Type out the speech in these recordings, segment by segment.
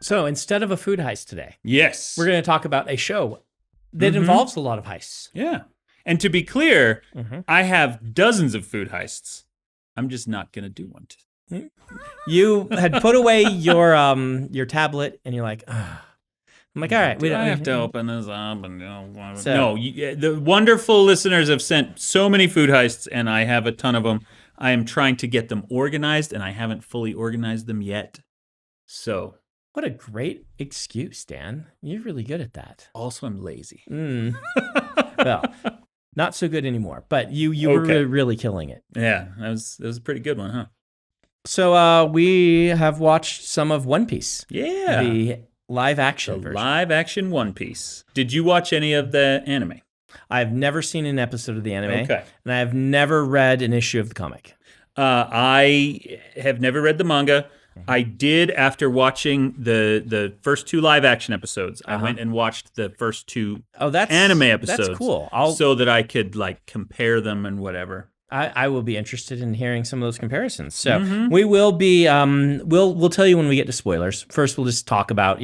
So instead of a food heist today, Yes. we're going to talk about a show that involves a lot of heists. Yeah. And to be clear, Mm-hmm. I have dozens of food heists. I'm just not going to do one. You had put away your tablet, and you're like, ugh. I'm like, all right. I have to open this up and So- no. The wonderful listeners have sent so many food heists, and I have a ton of them. I am trying to get them organized, and I haven't fully organized them yet. So, What a great excuse, Dan. You're really good at that. also, I'm lazy. Well, not so good anymore, but you were Okay. really killing it. Yeah, that was a pretty good one, huh? So we have watched some of One Piece, Yeah. the live action The version. live action One Piece. Did you watch any of the anime? I've never seen an episode of the anime, Okay. and I've never read an issue of the comic. I have never read the manga. I did after watching the first 2 live action episodes. I went and watched the first 2 that's anime episodes. That's cool. So that I could like compare them and whatever. I will be interested in hearing some of those comparisons. So we will be we'll tell you when we get to spoilers. First, we'll just talk about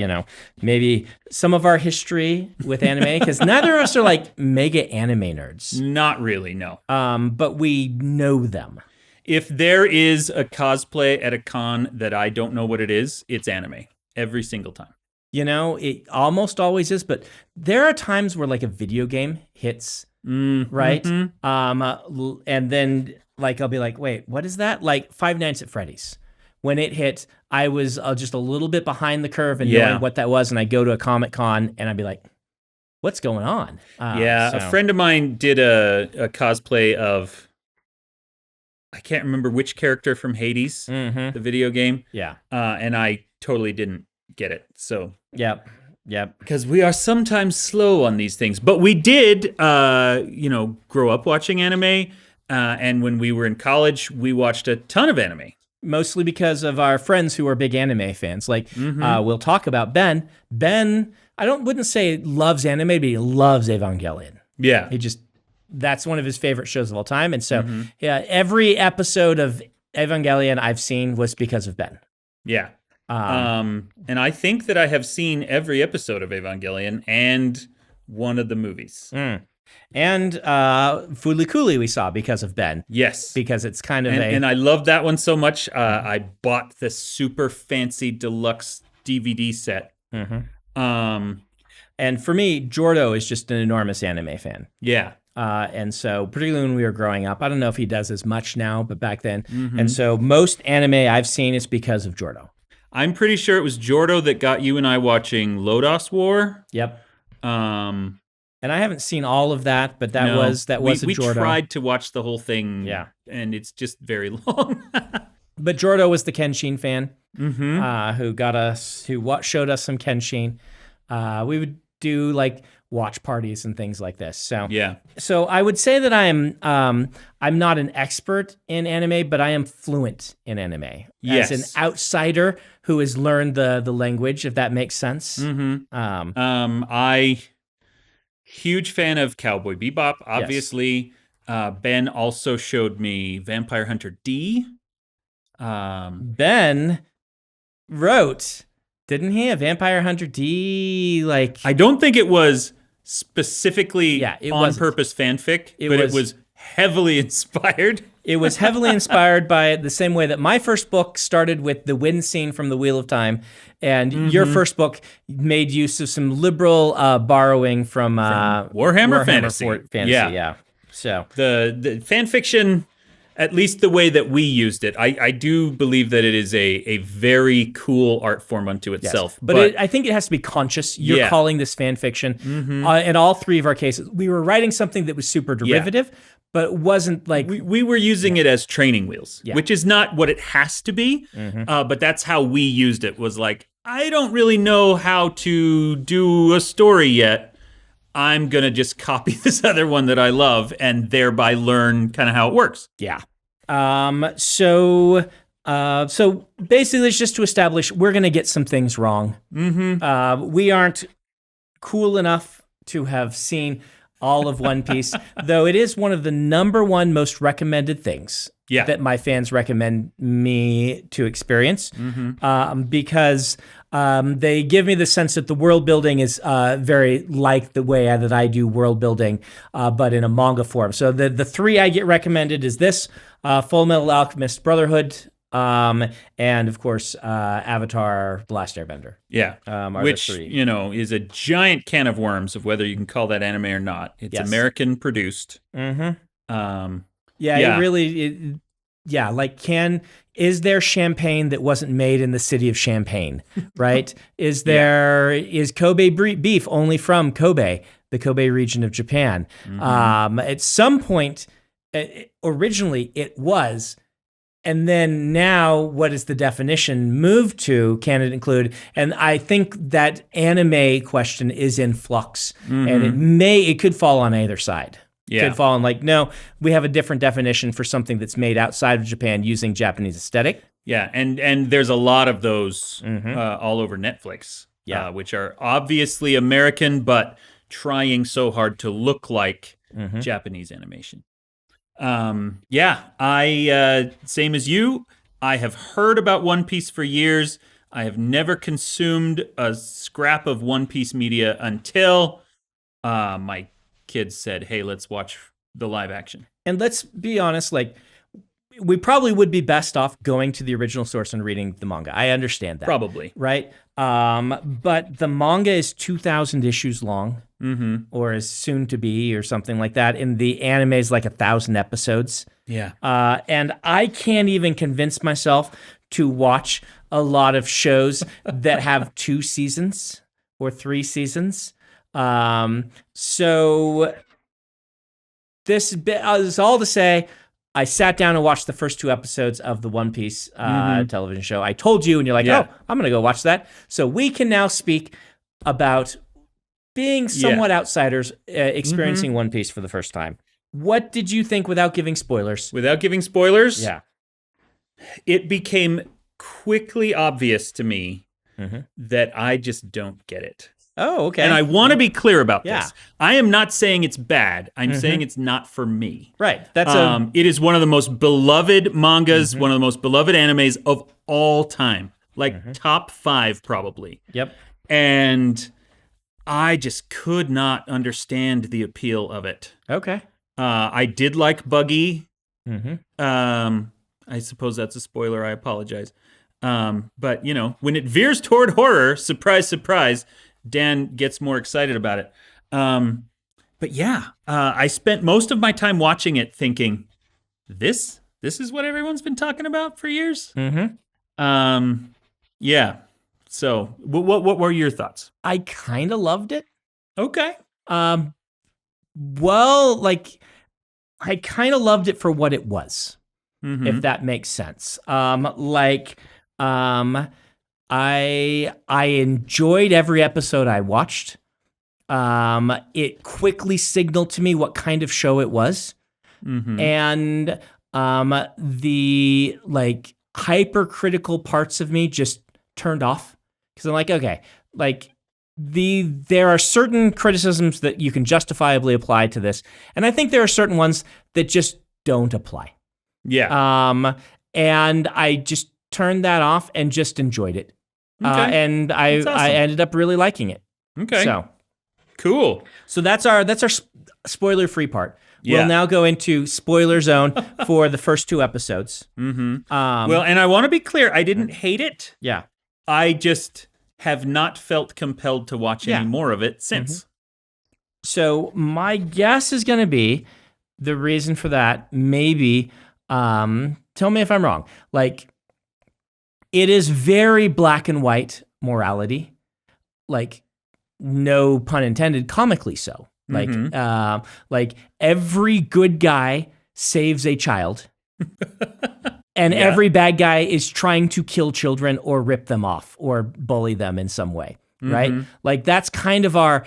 maybe some of our history with anime, because neither of us are like mega anime nerds, Not really, no. but we know them. If there is a cosplay at a con that I don't know what it is, it's anime every single time. It almost always is, but there are times where like a video game hits. Right? And then like I'll be like, wait, what is that? Like Five Nights at Freddy's. When it hit, I was just a little bit behind the curve and knowing what that was, and I go to a Comic-Con and I'd be like, what's going on? A friend of mine did a cosplay of, I can't remember which character from Hades, the video game. Yeah. And I totally didn't get it. So Yep. because we are sometimes slow on these things. But we did, grow up watching anime. And when we were in college, we watched a ton of anime. Mostly because of our friends who are big anime fans. Like, we'll talk about Ben. Ben, wouldn't say loves anime, but he loves Evangelion. Yeah. That's one of his favorite shows of all time. And so, every episode of Evangelion I've seen was because of Ben. Yeah. And I think that I have seen every episode of Evangelion and one of the movies. And Fooly Cooly we saw because of Ben. Yes. Because it's kind of and I loved that one so much. I bought the super fancy deluxe DVD set. And for me, Jordo is just an enormous anime fan. Yeah. And so particularly when we were growing up, I don't know if he does as much now, but back then. And so most anime I've seen is because of Jordo. I'm pretty sure it was Jordo that got you and I watching Lodos War. Yep. And I haven't seen all of that, but that was a Jordo. We tried to watch the whole thing. Yeah. And it's just very long. But Jordo was the Kenshin fan who showed us some Kenshin. We would do like watch parties and things like this. So yeah. So I would say that I'm not an expert in anime, but I am fluent in anime. Yes. As an outsider who has learned the language, if that makes sense. I huge fan of Cowboy Bebop, obviously. Yes. Ben also showed me Vampire Hunter D. Ben wrote, didn't he, a Vampire Hunter D? Like, I don't think it was specifically on purpose fanfic, but it was heavily inspired. It was heavily inspired by the same way that my first book started with the wind scene from The Wheel of Time, and your first book made use of some liberal borrowing from Warhammer Fantasy. Yeah. So the fan fiction, at least the way that we used it, I do believe that it is a very cool art form unto itself. Yes. But I think it has to be conscious. You're calling this fan fiction. In all three of our cases, we were writing something that was super derivative, but it wasn't like... We were using it as training wheels, which is not what it has to be, but that's how we used it, was like, I don't really know how to do a story yet. I'm going to just copy this other one that I love and thereby learn kind of how it works. Yeah. So basically it's just to establish we're going to get some things wrong. We aren't cool enough to have seen all of One Piece, though it is one of the number one most recommended things that my fans recommend me to experience, because they give me the sense that the world building is very like the way that I do world building, but in a manga form. So the three I get recommended is this, Full Metal Alchemist Brotherhood, and of course Avatar: The Last Airbender. Yeah, which is a giant can of worms of whether you can call that anime or not. It's American produced. It really, is there champagne that wasn't made in the city of Champagne, right? Is Kobe beef only from Kobe, the Kobe region of Japan? At some point, originally it was, and then now what is the definition moved to? Can it include? And I think that anime question is in flux, and it could fall on either side. Could fall on no, we have a different definition for something that's made outside of Japan using Japanese aesthetic. Yeah, and there's a lot of those all over Netflix, which are obviously American, but trying so hard to look like Japanese animation. I same as you. I have heard about One Piece for years. I have never consumed a scrap of One Piece media until my kids said, "Hey, let's watch the live action." And let's be honest, we probably would be best off going to the original source and reading the manga. I understand that. Probably. Right? But the manga is 2,000 issues long, or is soon to be, or something like that. And the anime is 1,000 episodes. Yeah. And I can't even convince myself to watch a lot of shows that have 2 seasons or 3 seasons. So this is all to say, I sat down and watched the first 2 episodes of the One Piece television show. I told you, and you're like, oh, I'm going to go watch that. So we can now speak about being somewhat outsiders experiencing One Piece for the first time. What did you think without giving spoilers? Without giving spoilers? Yeah. It became quickly obvious to me that I just don't get it. Oh, okay. And I want to be clear about this. I am not saying it's bad. I'm saying it's not for me. Right. That's it is one of the most beloved mangas, one of the most beloved animes of all time. Top 5 probably. Yep. And I just could not understand the appeal of it. Okay. I did like Buggy. I suppose that's a spoiler. I apologize. But, when it veers toward horror, surprise, surprise, Dan gets more excited about it. But yeah, I spent most of my time watching it thinking, this is what everyone's been talking about for years? Yeah. So what were your thoughts? I kind of loved it. Okay. Well, I kind of loved it for what it was, if that makes sense. I enjoyed every episode I watched. It quickly signaled to me what kind of show it was. And the hypercritical parts of me just turned off, because I'm okay, there are certain criticisms that you can justifiably apply to this, and I think there are certain ones that just don't apply. Yeah. And I just turned that off and just enjoyed it. And I ended up really liking it. Okay. So cool. So that's our spoiler-free part. Yeah. We'll now go into spoiler zone for the first 2 episodes. Well, and I want to be clear, I didn't hate it. Yeah. I just have not felt compelled to watch any more of it since. So my guess is going to be the reason for that, maybe, tell me if I'm wrong, it is very black and white morality, no pun intended, comically so. Every good guy saves a child, and every bad guy is trying to kill children or rip them off or bully them in some way, right? That's kind of our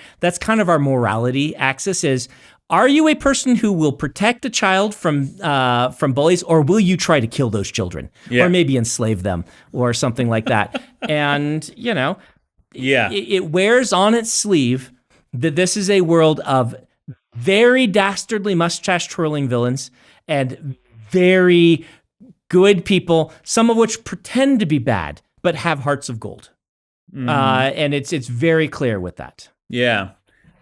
morality axis is, are you a person who will protect a child from bullies, or will you try to kill those children, or maybe enslave them or something like that? And it wears on its sleeve that this is a world of very dastardly mustache twirling villains and very good people, some of which pretend to be bad, but have hearts of gold. And it's very clear with that. Yeah.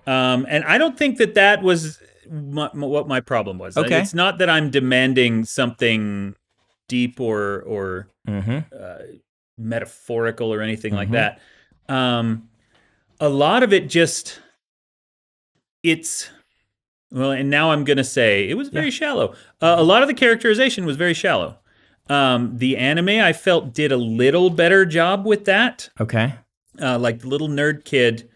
And I don't think that was what my problem was. Okay. It's not that I'm demanding something deep or metaphorical or anything like that. A lot of it just, and now I'm going to say it was very shallow. A lot of the characterization was very shallow. The anime, I felt, did a little better job with that. Okay. Like the little nerd kid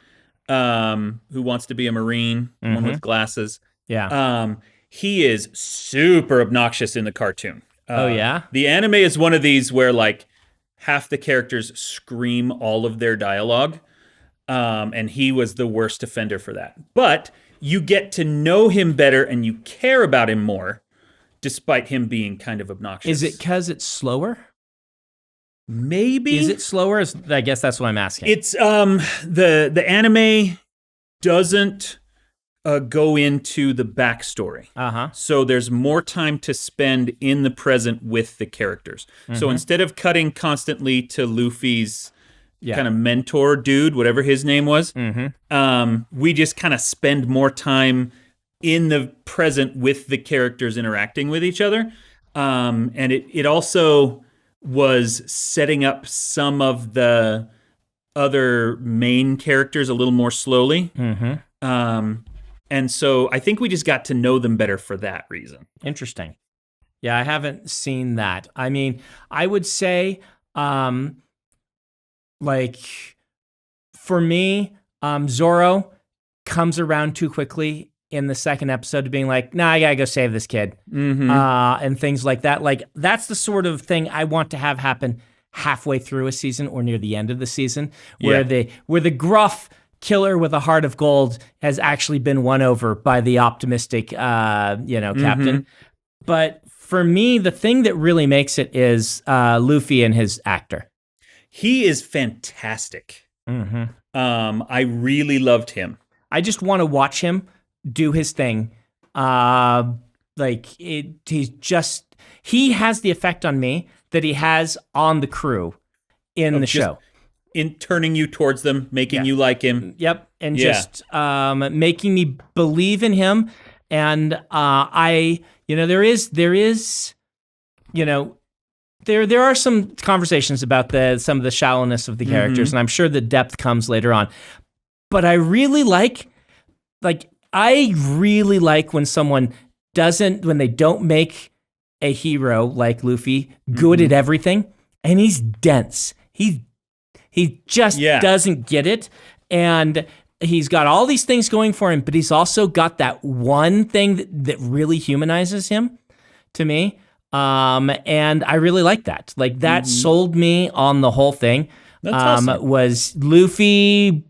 who wants to be a Marine, one with glasses. Yeah. He is super obnoxious in the cartoon. Oh, yeah? The anime is one of these where, like, half the characters scream all of their dialogue, and he was the worst offender for that. But you get to know him better and you care about him more, despite him being kind of obnoxious. Is it because it's slower? Maybe. Is it slower? I guess that's what I'm asking. It's the anime doesn't go into the backstory. So there's more time to spend in the present with the characters. So instead of cutting constantly to Luffy's kind of mentor dude, whatever his name was, we just kind of spend more time in the present with the characters interacting with each other. And it also was setting up some of the other main characters a little more slowly. And so I think we just got to know them better for that reason. Interesting. Yeah, I haven't seen that. I mean, I would say, like, for me, Zoro comes around too quickly in the second episode to being like, nah, I gotta go save this kid. And things like that. Like, that's the sort of thing I want to have happen halfway through a season or near the end of the season, where the gruff killer with a heart of gold has actually been won over by the optimistic, captain. But for me, the thing that really makes it is Luffy and his actor. He is fantastic. I really loved him. I just want to watch him do his thing. He has the effect on me that he has on the crew in the show. In turning you towards them, making you like him. Yep. And just making me believe in him. And there are some conversations about some of the shallowness of the characters, and I'm sure the depth comes later on. But I really like when when they don't make a hero like Luffy good at everything, and he's dense. He just doesn't get it, and he's got all these things going for him, but he's also got that one thing that really humanizes him to me. And I really like that. Like, that sold me on the whole thing. That's awesome. Was Luffy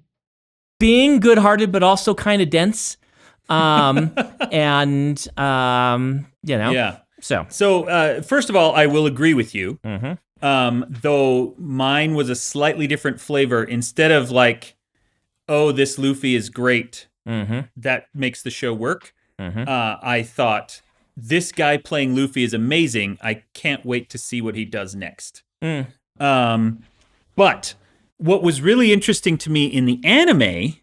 being good-hearted, but also kind of dense. So first of all, I will agree with you. Though mine was a slightly different flavor. Instead of like, oh, this Luffy is great, that makes the show work. I thought, this guy playing Luffy is amazing. I can't wait to see what he does next. But what was really interesting to me in the anime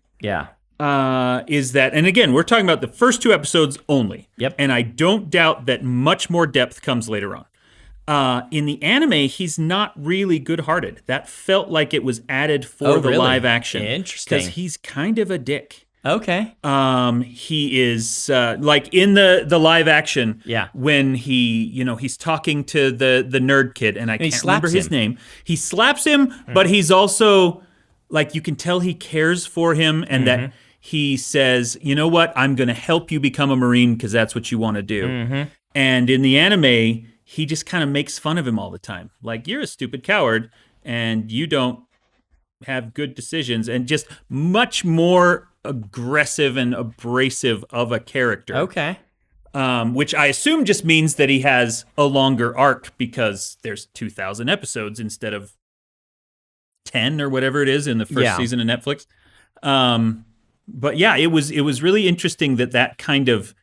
is that, and again, we're talking about the first 2 episodes only. And I don't doubt that much more depth comes later on. In the anime, he's not really good-hearted. That felt like it was added for the live action. Interesting. Because he's kind of a dick. Okay. He is like in the live action. When he's talking to the nerd kid, and I can't remember his name. He slaps him, but he's also like, you can tell he cares for him, and that he says, you know what, I'm going to help you become a Marine because that's what you want to do. And in the anime, he just kind of makes fun of him all the time. Like, you're a stupid coward, and you don't have good decisions, and just much more aggressive and abrasive of a character. Okay. Which I assume just means that he has a longer arc because there's 2,000 episodes instead of 10 or whatever it is in the first season of Netflix. But yeah, it was really interesting that kind of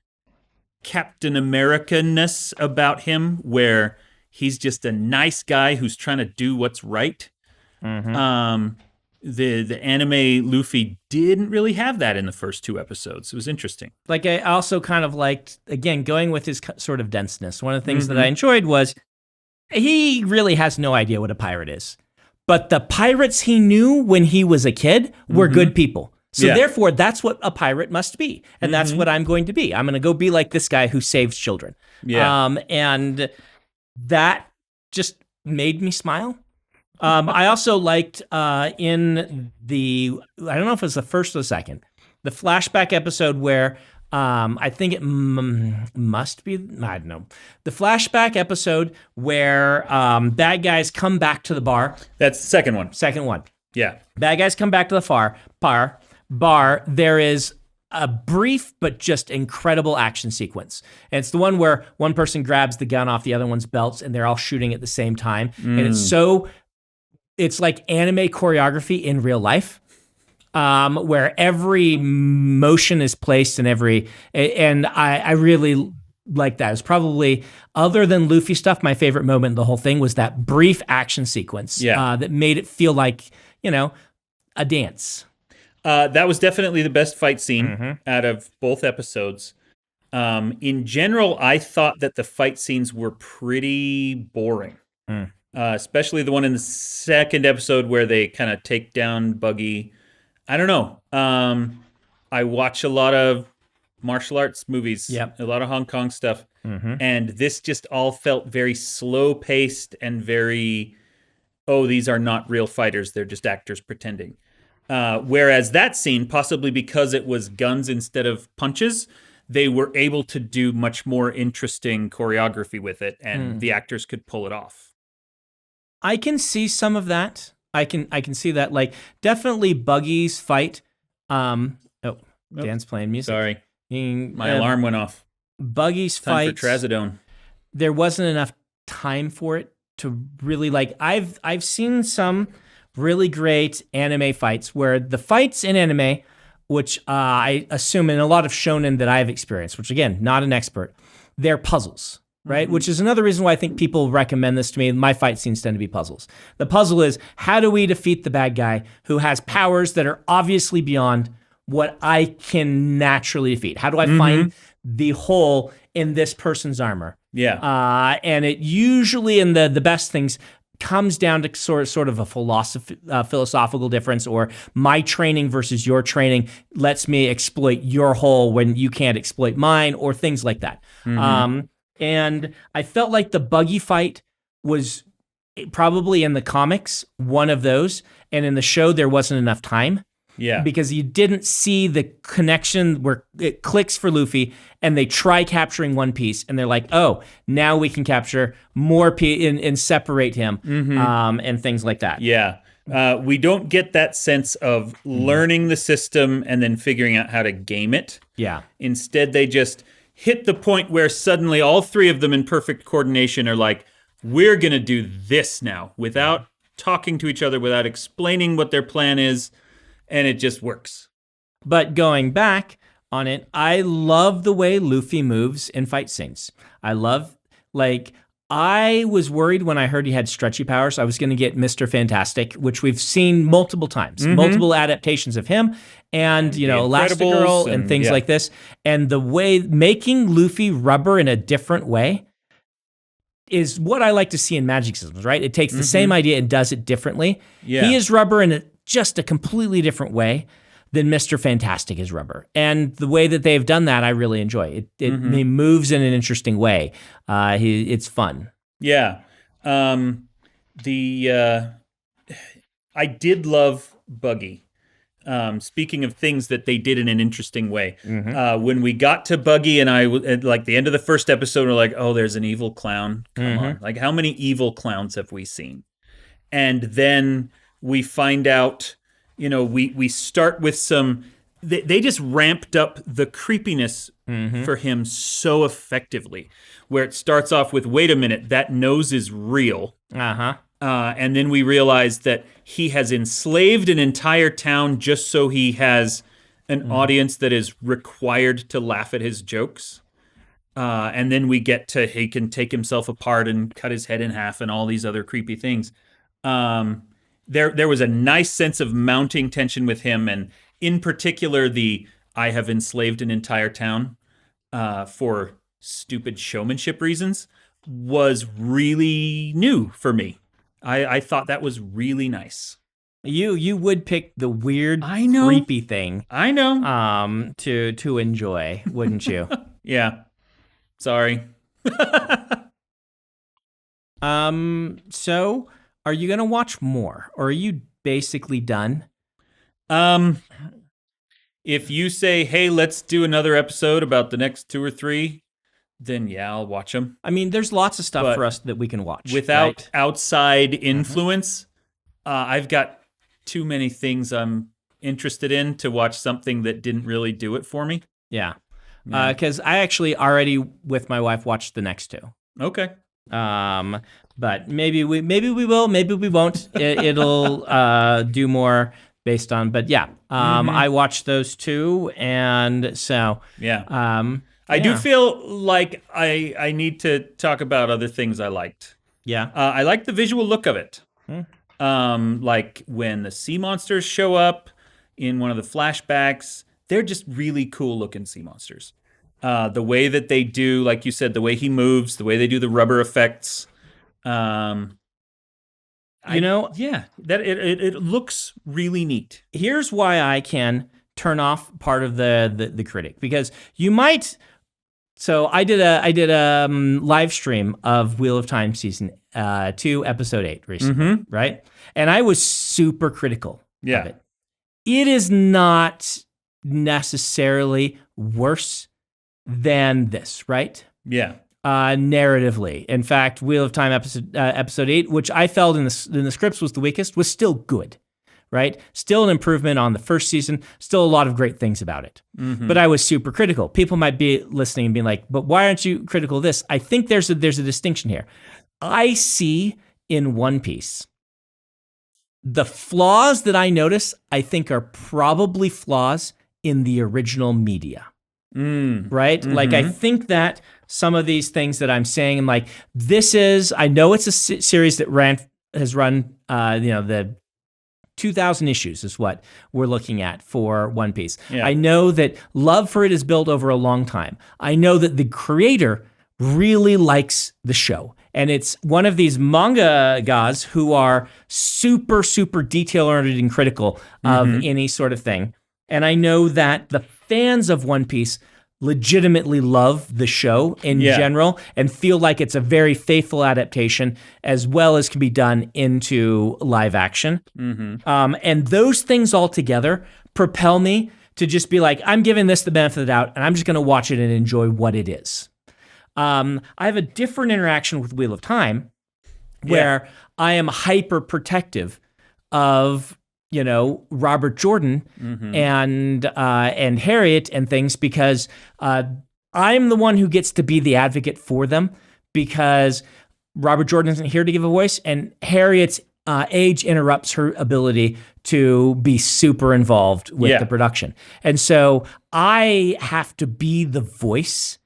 Captain America-ness about him, where he's just a nice guy who's trying to do what's right. The anime Luffy didn't really have that in the first 2 episodes. It was interesting. Like, I also kind of liked, again, going with his sort of denseness. One of the things that I enjoyed was he really has no idea what a pirate is. But the pirates he knew when he was a kid were good people. So therefore, that's what a pirate must be. And that's what I'm going to be. I'm going to go be like this guy who saves children. Yeah. And that just made me smile. I also liked in the, I don't know if it was the first or the second, the flashback episode where I think it must be, I don't know, the flashback episode where bad guys come back to the bar. That's the second one. Second one. Yeah. Bad guys come back to the bar. There is a brief but just incredible action sequence. And it's the one where one person grabs the gun off the other one's belts and they're all shooting at the same time. And it's like anime choreography in real life, where every motion is placed and I really like that. It was probably, other than Luffy stuff, my favorite moment in the whole thing was that brief action sequence that made it feel like, a dance. That was definitely the best fight scene out of both episodes. In general, I thought that the fight scenes were pretty boring. Especially the one in the second episode where they kind of take down Buggy. I don't know. I watch a lot of martial arts movies, a lot of Hong Kong stuff, and this just all felt very slow-paced and very, these are not real fighters, they're just actors pretending. Whereas that scene, possibly because it was guns instead of punches, they were able to do much more interesting choreography with it, and the actors could pull it off. I can see some of that. I can see that. Like, definitely Buggy's fight. Dan's playing music. Sorry. My alarm went off. Buggy's fight. Time for Trazodone. There wasn't enough time for it to really, like, I've seen some really great anime fights where the fights in anime, which I assume in a lot of shonen that I've experienced, which again, not an expert, they're puzzles. Right? Which is another reason why I think people recommend this to me. My fight scenes tend to be puzzles. The puzzle is, how do we defeat the bad guy who has powers that are obviously beyond what I can naturally defeat? How do I find the hole in this person's armor? Yeah. And it usually, in the best things, comes down to sort of a philosophical difference, or my training versus your training lets me exploit your hole when you can't exploit mine, or things like that. And I felt like the Buggy fight was probably in the comics one of those, and in the show there wasn't enough time. Yeah. Because you didn't see the connection where it clicks for Luffy and they try capturing one piece and they're like, oh, now we can capture more and separate him and things like that. Yeah. We don't get that sense of learning the system and then figuring out how to game it. Yeah. Instead, they just hit the point where suddenly all 3 of them in perfect coordination are like, we're going to do this now without talking to each other, without explaining what their plan is, and it just works. But going back on it, I love the way Luffy moves in fight scenes. I love, like, I was worried when I heard he had stretchy powers. I was going to get Mr. Fantastic, which we've seen multiple times, multiple adaptations of him, and Elastigirl and things like this. And the way making Luffy rubber in a different way is what I like to see in magic systems. Right? It takes the same idea and does it differently. Yeah. He is rubber in just a completely different way than Mr. Fantastic is rubber. And the way that they've done that, I really enjoy. He moves in an interesting way. It's fun. Yeah. I did love Buggy. Speaking of things that they did in an interesting way. When we got to Buggy and at like the end of the first episode, we're like, oh, there's an evil clown. Come on. Like, how many evil clowns have we seen? And then we find out, we start with some, they just ramped up the creepiness for him so effectively, where it starts off with, wait a minute, that nose is real. And then we realize that he has enslaved an entire town just so he has an audience that is required to laugh at his jokes. And then we get to he can take himself apart and cut his head in half and all these other creepy things. There was a nice sense of mounting tension with him, and in particular, I have enslaved an entire town for stupid showmanship reasons was really new for me. I thought that was really nice. You would pick the weird, I know. creepy thing. I know. To enjoy, wouldn't you? Yeah. Sorry. So are you gonna watch more, or are you basically done? If you say, hey, let's do another episode about the next 2 or 3, then yeah, I'll watch them. I mean, there's lots of stuff for us that we can watch. Without outside influence, I've got too many things I'm interested in to watch something that didn't really do it for me. Yeah. Because I actually already, with my wife, watched the next 2. Okay. But maybe we will, maybe we won't. It'll do more based on, but yeah, I watched those 2, and so yeah. I do feel like I need to talk about other things I liked. Yeah. I like the visual look of it. Like when the sea monsters show up in one of the flashbacks, they're just really cool looking sea monsters. The way that they do, like you said, the way he moves, the way they do the rubber effects. That it looks really neat. Here's why I can turn off part of the critic, because you might. So I did a live stream of Wheel of Time season 2 episode 8 recently, right? And I was super critical of it. It is not necessarily worse than this, right? Yeah. Narratively. In fact, Wheel of Time episode 8, which I felt in the scripts was the weakest, was still good, right? Still an improvement on the first season, still a lot of great things about it. But I was super critical. People might be listening and being like, but why aren't you critical of this? I think there's a distinction here. I see in One Piece, the flaws that I notice, I think are probably flaws in the original media. Right? Like, I think that some of these things that I'm saying, I'm like, I know it's a series that has run, the 2,000 issues is what we're looking at for One Piece. Yeah. I know that love for it is built over a long time. I know that the creator really likes the show. And it's one of these manga guys who are super, super detail-oriented and critical of any sort of thing. And I know that the fans of One Piece legitimately love the show in general and feel like it's a very faithful adaptation as well as can be done into live action. And those things all together propel me to just be like, I'm giving this the benefit of the doubt and I'm just going to watch it and enjoy what it is. I have a different interaction with Wheel of Time where I am hyper protective of Robert Jordan and Harriet and things, because I'm the one who gets to be the advocate for them, because Robert Jordan isn't here to give a voice, and Harriet's age interrupts her ability to be super involved with the production. And so I have to be the voice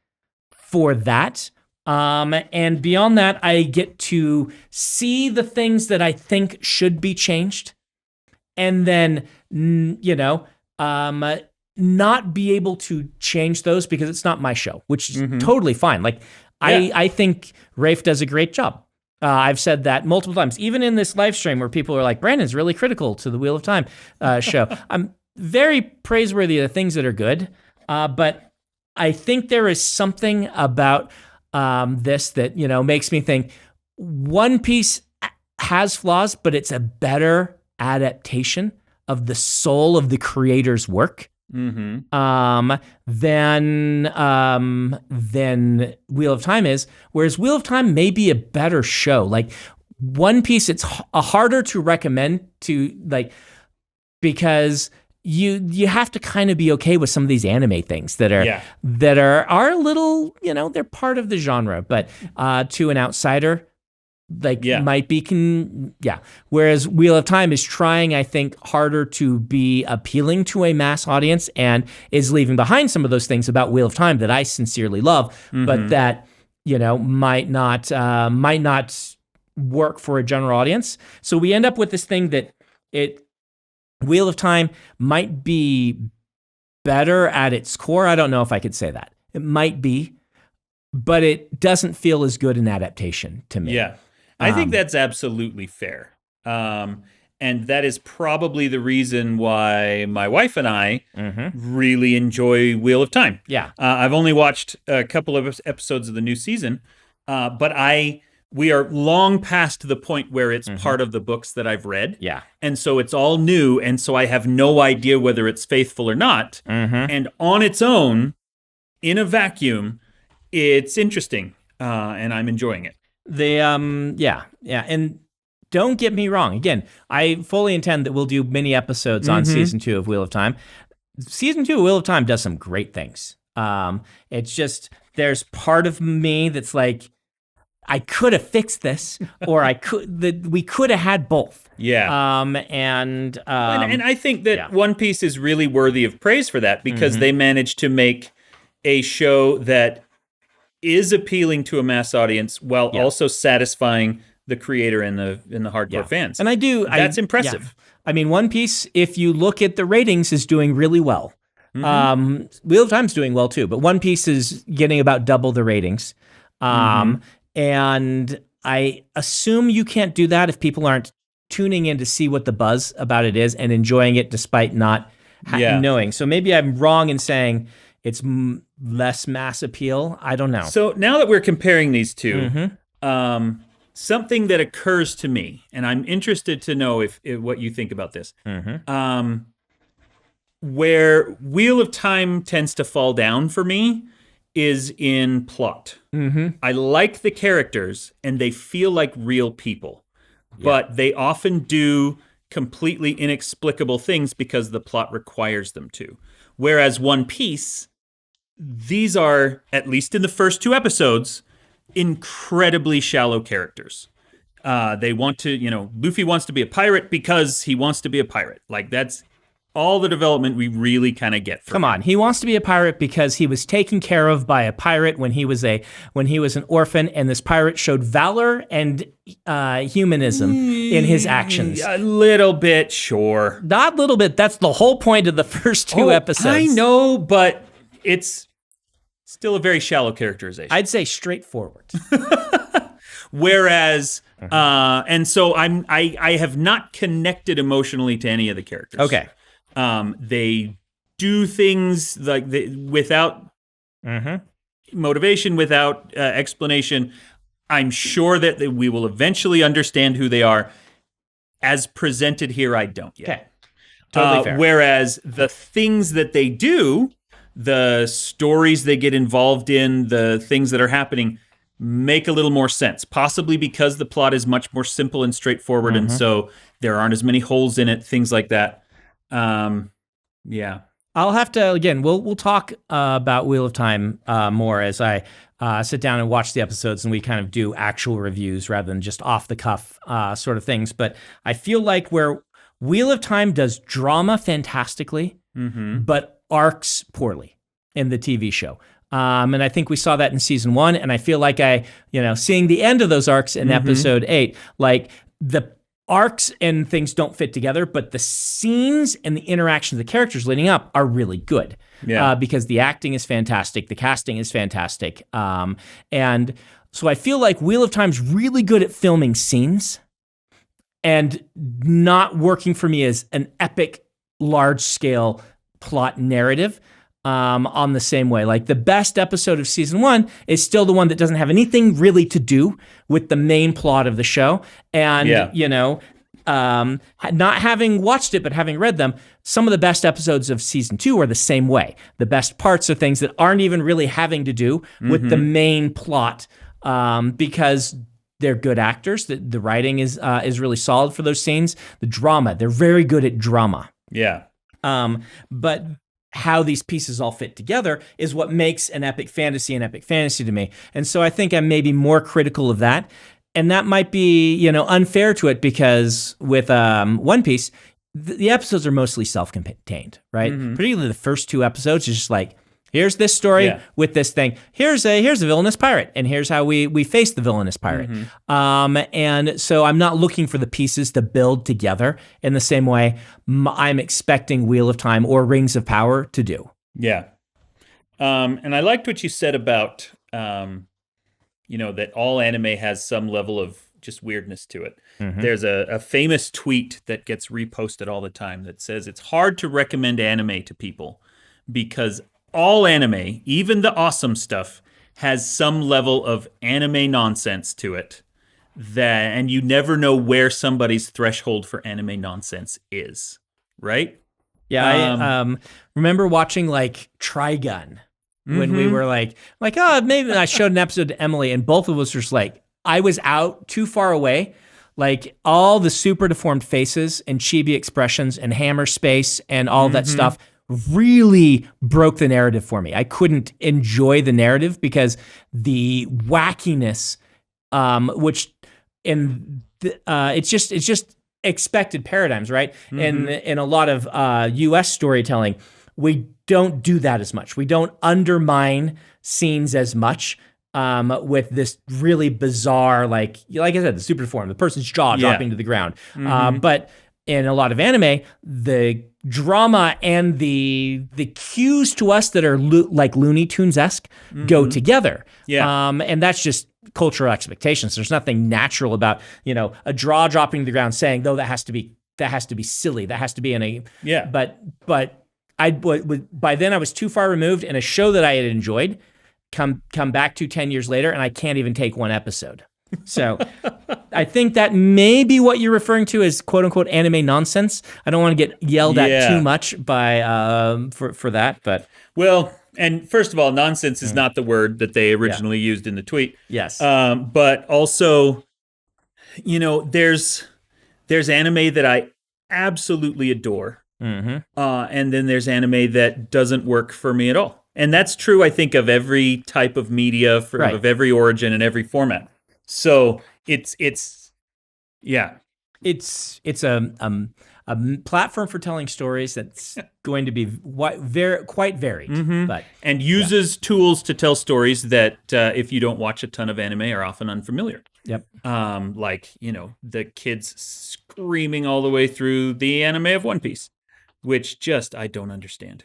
for that. And beyond that, I get to see the things that I think should be changed, and then, not be able to change those because it's not my show, which is totally fine. Like, I think Rafe does a great job. I've said that multiple times, even in this live stream where people are like, Brandon's really critical to the Wheel of Time show. I'm very praiseworthy of the things that are good, but I think there is something about this that, makes me think One Piece has flaws, but it's a better adaptation of the soul of the creator's work than Wheel of Time is. Whereas Wheel of Time may be a better show. Like One Piece, it's harder to recommend to because you have to kind of be okay with some of these anime things that are a little, they're part of the genre. But to an outsider, might be whereas Wheel of Time is trying, I think, harder to be appealing to a mass audience and is leaving behind some of those things about Wheel of Time that I sincerely love, but that might not work for a general audience. So we end up with this thing that Wheel of Time might be better at its core. I don't know if I could say that. It might be, but it doesn't feel as good an adaptation to me. Yeah. I think that's absolutely fair. And that is probably the reason why my wife and I really enjoy Wheel of Time. Yeah. I've only watched a couple of episodes of the new season, but we are long past the point where it's part of the books that I've read. Yeah. And so it's all new, and so I have no idea whether it's faithful or not. And on its own, in a vacuum, it's interesting, and I'm enjoying it. And don't get me wrong. Again, I fully intend that we'll do many episodes on season 2 of Wheel of Time. Season 2 of Wheel of Time does some great things. It's just there's part of me that's like, I could have fixed this, or we could have had both. Yeah. And I think that One Piece is really worthy of praise for that, because they managed to make a show that is appealing to a mass audience while also satisfying the creator and the hardcore fans. And that's impressive. Yeah. I mean, One Piece, if you look at the ratings, is doing really well. Wheel of Time's doing well too, but One Piece is getting about double the ratings. And I assume you can't do that if people aren't tuning in to see what the buzz about it is and enjoying it despite not knowing. So maybe I'm wrong in saying it's less mass appeal. I don't know. So now that we're comparing these two, something that occurs to me, and I'm interested to know if what you think about this, where Wheel of Time tends to fall down for me is in plot. I like the characters, and they feel like real people, but they often do completely inexplicable things because the plot requires them to. Whereas One Piece, these are, at least in the first 2 episodes, incredibly shallow characters. They want to, Luffy wants to be a pirate because he wants to be a pirate. Like, that's all the development we really kind of get from him. He wants to be a pirate because he was taken care of by a pirate when he was an orphan, and this pirate showed valor and humanism in his actions. A little bit, sure. Not a little bit. That's the whole point of the first 2 episodes. I know, but it's still a very shallow characterization. I'd say straightforward. Whereas, and so I have not connected emotionally to any of the characters. Okay. They do things like without motivation, without explanation. I'm sure that we will eventually understand who they are. As presented here, I don't yet. Okay. Totally fair. Whereas the things that they do, the stories they get involved in, the things that are happening, make a little more sense. Possibly because the plot is much more simple and straightforward, and so there aren't as many holes in it, things like that. Yeah. I'll have to, again, we'll talk about Wheel of Time more as I sit down and watch the episodes and we kind of do actual reviews rather than just off the cuff sort of things. But I feel like where Wheel of Time does drama fantastically, but arcs poorly in the TV show. And I think we saw that in season 1. And I feel like seeing the end of those arcs in episode 8, like the arcs and things don't fit together, but the scenes and the interactions of the characters leading up are really good. Because the acting is fantastic, the casting is fantastic. And so I feel like Wheel of Time's really good at filming scenes and not working for me as an epic, large-scale plot narrative on the same way. Like the best episode of season 1 is still the one that doesn't have anything really to do with the main plot of the show. And, not having watched it, but having read them, some of the best episodes of season 2 are the same way. The best parts are things that aren't even really having to do with the main plot because they're good actors. The writing is really solid for those scenes. The drama, they're very good at drama. Yeah. But how these pieces all fit together is what makes an epic fantasy to me. And so I think I'm maybe more critical of that. and that might be, unfair to it because with One Piece, the episodes are mostly self-contained, right? Particularly the first 2 episodes is just like, here's this story with this thing. Here's a villainous pirate, and here's how we face the villainous pirate. And so I'm not looking for the pieces to build together in the same way I'm expecting Wheel of Time or Rings of Power to do. Yeah. And I liked what you said about, that all anime has some level of just weirdness to it. There's a famous tweet that gets reposted all the time that says it's hard to recommend anime to people because all anime, even the awesome stuff, has some level of anime nonsense to it, and you never know where somebody's threshold for anime nonsense is, right? Yeah, I remember watching like Trigun when we were like, oh, maybe I showed an episode to Emily, and both of us were just like, I was out too far away. Like all the super deformed faces and chibi expressions and hammer space and all that stuff really broke the narrative for me. I couldn't enjoy the narrative because the wackiness, it's just expected paradigms, right? And in a lot of U.S. storytelling, we don't do that as much. We don't undermine scenes as much. With this really bizarre, like I said, the super deformed, the person's jaw dropping to the ground. But in a lot of anime, the drama and the cues to us that are like Looney Tunes-esque go together. Yeah. And that's just cultural expectations. There's nothing natural about, a jaw dropping to the ground saying, though, that has to be silly. That has to be in a... Yeah. But by then I was too far removed, and a show that I had enjoyed come back to 10 years later, and I can't even take one episode. So I think that may be what you're referring to as quote unquote anime nonsense. I don't want to get yelled at too much by for that, but and first of all, nonsense is not the word that they originally used in the tweet. Yes. But also, there's anime that I absolutely adore. And then there's anime that doesn't work for me at all. And that's true, I think, of every type of media, of every origin and every format. So it's a platform for telling stories that's going to be quite varied, and uses tools to tell stories that if you don't watch a ton of anime are often unfamiliar. Yep. Like the kids screaming all the way through the anime of One Piece, which just I don't understand.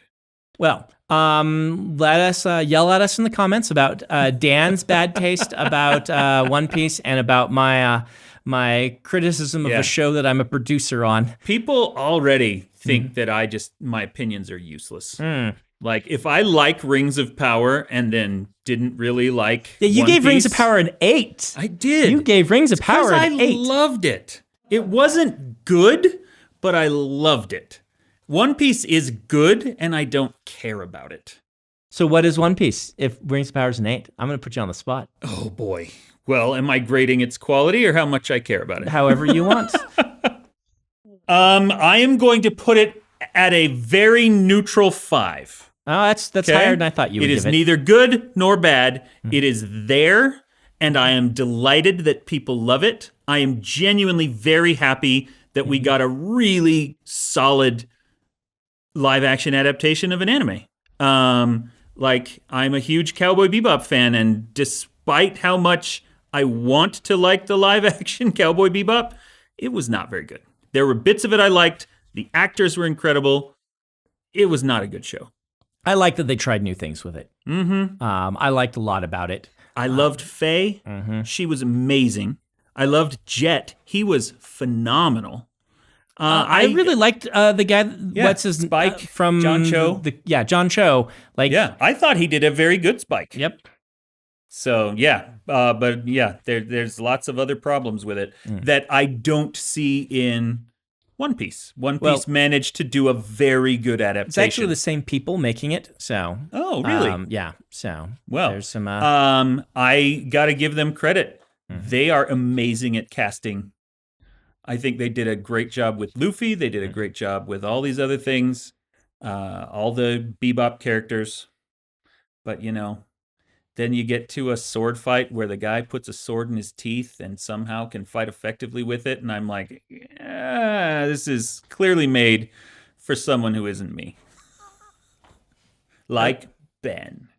Well, let us yell at us in the comments about Dan's bad taste about One Piece and about my criticism of a show that I'm a producer on. People already think that my opinions are useless. Like if I like Rings of Power and then didn't really like you One gave Piece, Rings of Power an 8. I did. You gave Rings of Power an 8. I loved it. It wasn't good, but I loved it. One Piece is good, and I don't care about it. So what is One Piece? If Rings of Power is an 8, I'm going to put you on the spot. Oh, boy. Well, am I grading its quality or how much I care about it? However you want. I am going to put it at a very neutral 5. Oh, that's higher than I thought you would give it. It is neither good nor bad. It is there, and I am delighted that people love it. I am genuinely very happy that we got a really solid live-action adaptation of an anime. I'm a huge Cowboy Bebop fan, and despite how much I want to like the live-action Cowboy Bebop, it was not very good. There were bits of it I liked. The actors were incredible. It was not a good show. I like that they tried new things with it. I liked a lot about it. I loved Faye. She was amazing. I loved Jet. He was phenomenal. I really liked the guy. What's his Spike from John Cho? John Cho. I thought he did a very good Spike. Yep. So there's lots of other problems with it that I don't see in One Piece. One Piece managed to do a very good adaptation. It's actually the same people making it. So. Oh, really? Yeah. So. There's some. I got to give them credit. They are amazing at casting. I think they did a great job with Luffy. They did a great job with all these other things, all the Bebop characters. But, then you get to a sword fight where the guy puts a sword in his teeth and somehow can fight effectively with it. And I'm like, this is clearly made for someone who isn't me. Like Ben.